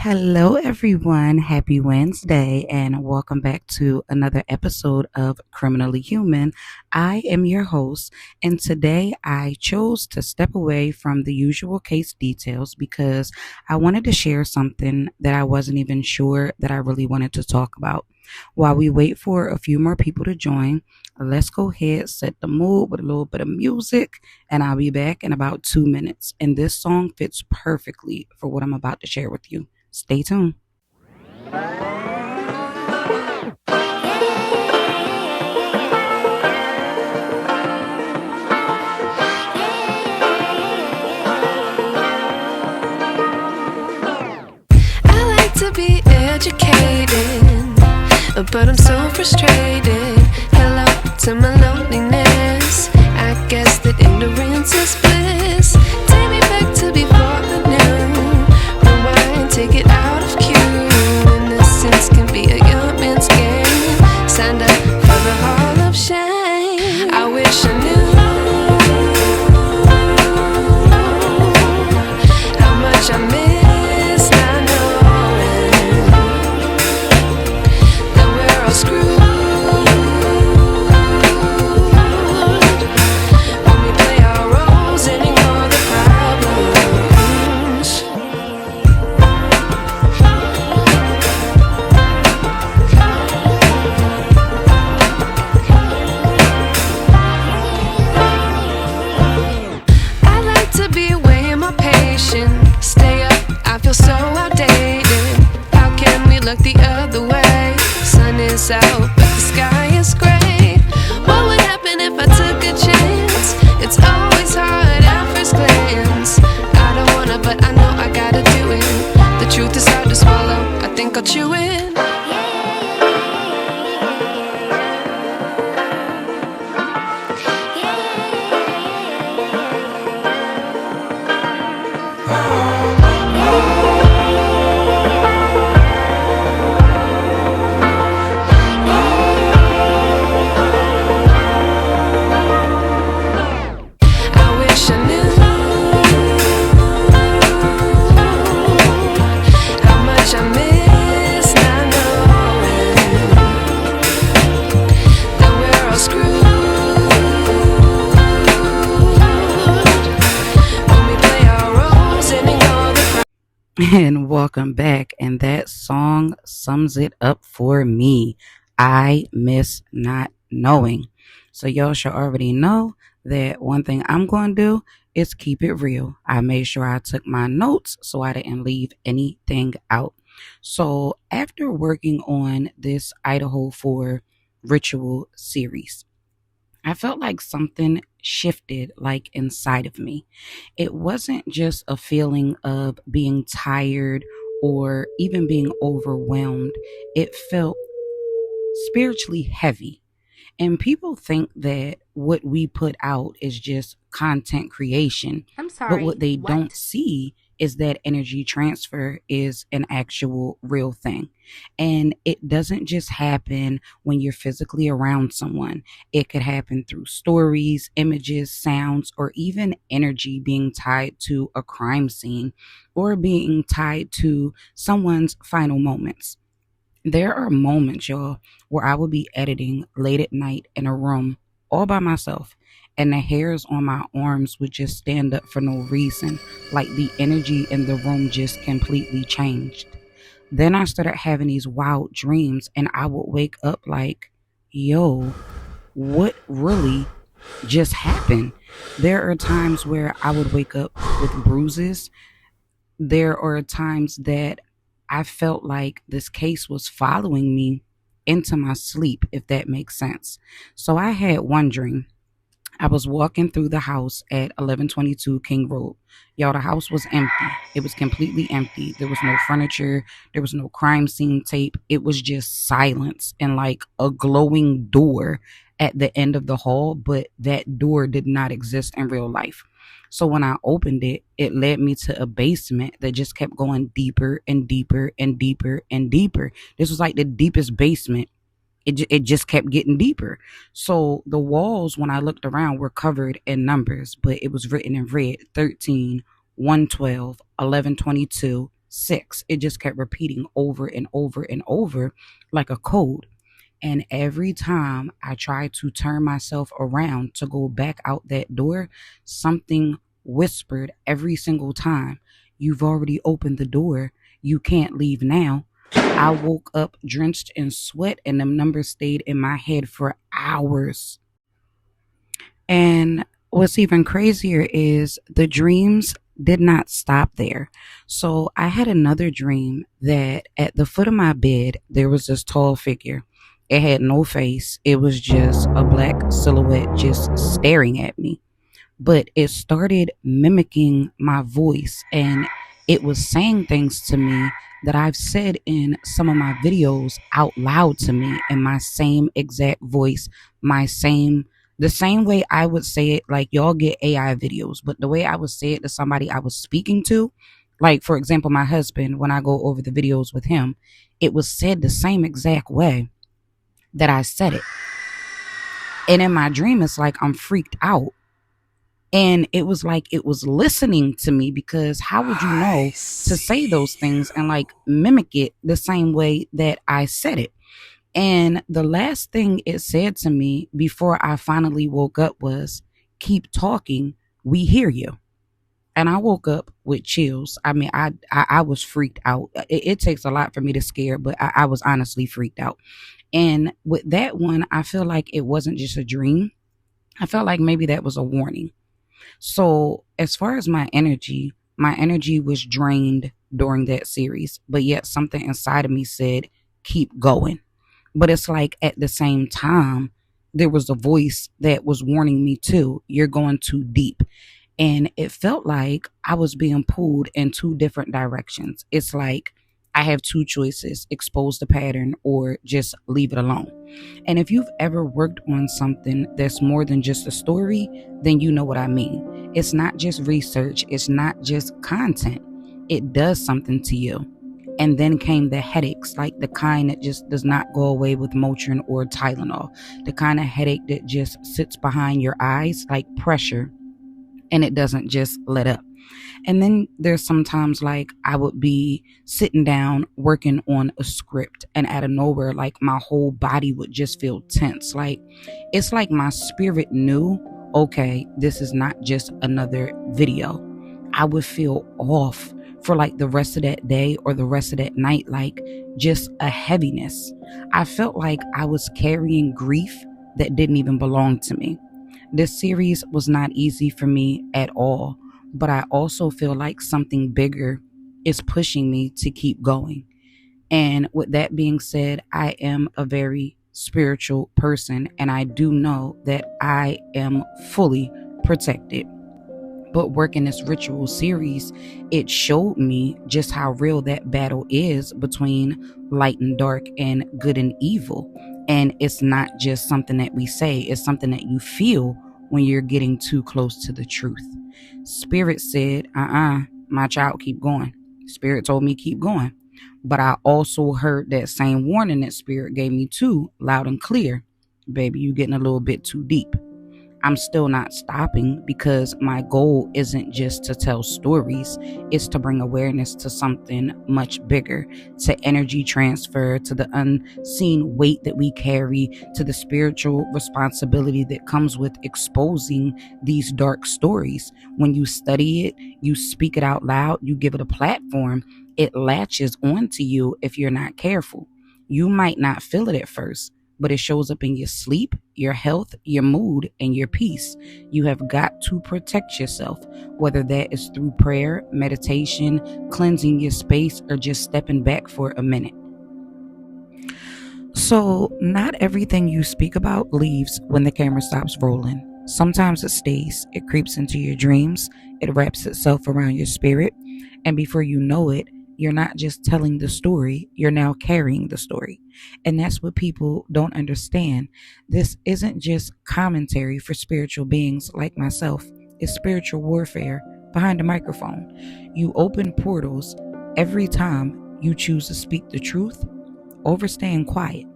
Hello, everyone. Happy Wednesday, and welcome back to another episode of Criminally Human. I am your host, and today I chose to step away from the usual case details because I wanted to share something that I wasn't even sure that I really wanted to talk about. While we wait for a few more people to join, let's go ahead, set the mood with a little bit of music, and I'll be back in about 2 minutes. And this song fits perfectly for what I'm about to share with you. Stay tuned. I like to be educated, but I'm so frustrated. Hello to my loneliness. I guess that ignorance is bliss. Take me back to before I knew. Rewind, take it out of cue. Innocence can be a young man's game. Signed up for the hall of shame. I wish I knew how much I miss not knowing that we're all screwed when we play our roles and ignore the problems. I like to be weighing my patience. Stay up, I feel so outdated. How can we look the other way? Sun is out, but the sky is gray. What would happen if I took a chance? It's always hard at first glance. I don't wanna, but I know I gotta do it. The truth is hard to swallow, I think I'll chew it. I wish I knew how much I miss not knowing that we're all screwed when we play our roles and ignore the And welcome back. And that song sums it up for me. I miss not knowing. So, y'all should already know that one thing I'm going to do is keep it real. I made sure I took my notes so I didn't leave anything out. So, after working on this Idaho 4 ritual series, I felt like something shifted like inside of me. It wasn't just a feeling of being tired or even being overwhelmed. It felt spiritually heavy. And people think that what we put out is just content creation. I'm But sorry, what they don't what? see is that energy transfer is an actual real thing. And it doesn't just happen when you're physically around someone. It could happen through stories, images, sounds, or even energy being tied to a crime scene or being tied to someone's final moments. There are moments, y'all, where I will be editing late at night in a room all by myself, and the hairs on my arms would just stand up for no reason, like the energy in the room just completely changed. Then I started having these wild dreams, and I would wake up like, yo, what really just happened? There are times where I would wake up with bruises. There are times that I felt like this case was following me into my sleep, if that makes sense. So I had one dream. I was walking through the house at 1122 King Road. Y'all, the house was empty. It was completely empty. There was no furniture. There was no crime scene tape. It was just silence and like a glowing door at the end of the hall, but that door did not exist in real life. So when I opened it, it led me to a basement that just kept going deeper and deeper and deeper and deeper. This was like the deepest basement. It just kept getting deeper. So the walls, when I looked around, were covered in numbers, but it was written in red: 13, 112, 1122, 6. It just kept repeating over and over and over like a code. And every time I tried to turn myself around to go back out that door, something whispered every single time, "You've already opened the door. You can't leave now." I woke up drenched in sweat, and them numbers stayed in my head for hours. And what's even crazier is the dreams did not stop there. So I had another dream that at the foot of my bed, there was this tall figure. It had no face, it was just a black silhouette just staring at me, but it started mimicking my voice, and it was saying things to me that I've said in some of my videos out loud to me in my same exact voice, my same the same way I would say it. Like, y'all get AI videos, but the way I would say it to somebody I was speaking to, like for example my husband, when I go over the videos with him, it was said the same exact way that I said it. And in my dream it's like I'm freaked out, and it was like it was listening to me, because how would you know to say those things and like mimic it the same way that I said it? And the last thing it said to me before I finally woke up was, "Keep talking, we hear you." And I woke up with chills. I mean, I was freaked out. It takes a lot for me to scare, but I was honestly freaked out. And with that one, I feel like it wasn't just a dream. I felt like maybe that was a warning. So, as far as my energy was drained during that series, but yet something inside of me said, "Keep going." But it's like at the same time, there was a voice that was warning me too, "You're going too deep." And it felt like I was being pulled in two different directions. It's like I have two choices: expose the pattern or just leave it alone. And if you've ever worked on something that's more than just a story, then you know what I mean. It's not just research, it's not just content. It does something to you. And then came the headaches, like the kind that just does not go away with Motrin or Tylenol. The kind of headache that just sits behind your eyes like pressure, and it doesn't just let up. And then there's sometimes like I would be sitting down working on a script, and out of nowhere, like my whole body would just feel tense. Like it's like my spirit knew, okay, this is not just another video. I would feel off for like the rest of that day or the rest of that night, like just a heaviness. I felt like I was carrying grief that didn't even belong to me. This series was not easy for me at all, but I also feel like something bigger is pushing me to keep going. And with that being said, I am a very spiritual person, and I do know that I am fully protected. But working this ritual series, it showed me just how real that battle is between light and dark and good and evil. And it's not just something that we say, it's something that you feel when you're getting too close to the truth. Spirit said, my child, keep going. Spirit told me keep going. But I also heard that same warning that Spirit gave me too, loud and clear. "Baby, you getting a little bit too deep." I'm still not stopping, because my goal isn't just to tell stories, it's to bring awareness to something much bigger, to energy transfer, to the unseen weight that we carry, to the spiritual responsibility that comes with exposing these dark stories. When you study it, you speak it out loud, you give it a platform, it latches onto you if you're not careful. You might not feel it at first, but it shows up in your sleep, your health, your mood, and your peace. You have got to protect yourself, whether that is through prayer, meditation, cleansing your space, or just stepping back for a minute. So, not everything you speak about leaves when the camera stops rolling. Sometimes it stays, it creeps into your dreams, it wraps itself around your spirit, and before you know it, you're not just telling the story, you're now carrying the story. And that's what people don't understand. This isn't just commentary for spiritual beings like myself, it's spiritual warfare behind a microphone. You open portals every time you choose to speak the truth over staying quiet.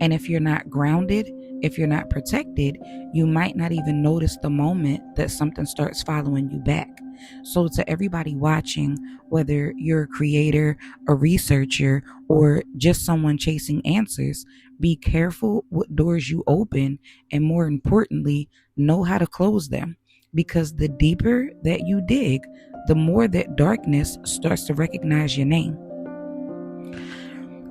And if you're not grounded, If you're not protected, you might not even notice the moment that something starts following you back. So, to everybody watching, whether you're a creator, a researcher, or just someone chasing answers, be careful what doors you open, and more importantly, know how to close them. Because the deeper that you dig, the more that darkness starts to recognize your name.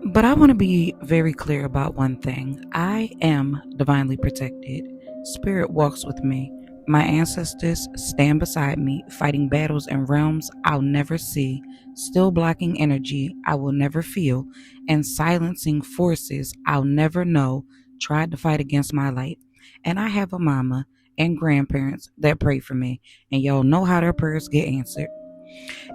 But I want to be very clear about one thing. I am divinely protected. Spirit walks with me. My ancestors stand beside me, fighting battles in realms I'll never see, still blocking energy I will never feel, and silencing forces I'll never know tried to fight against my light. And I have a mama and grandparents that pray for me, and y'all know how their prayers get answered.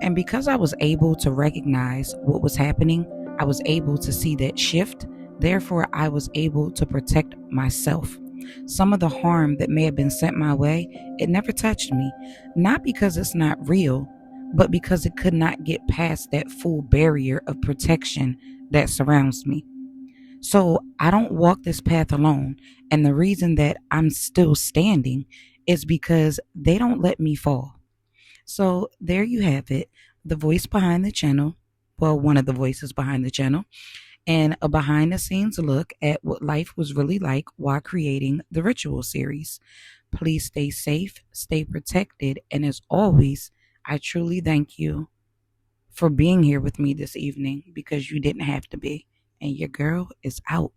And because I was able to recognize what was happening, I was able to see that shift. Therefore, I was able to protect myself. Some of the harm that may have been sent my way, it never touched me. Not because it's not real, but because it could not get past that full barrier of protection that surrounds me. So I don't walk this path alone. And the reason that I'm still standing is because they don't let me fall. So there you have it, the voice behind the channel. Well, one of the voices behind the channel, and a behind the scenes look at what life was really like while creating the Ritual series. Please stay safe, stay protected, and as always, I truly thank you for being here with me this evening because you didn't have to be. And your girl is out.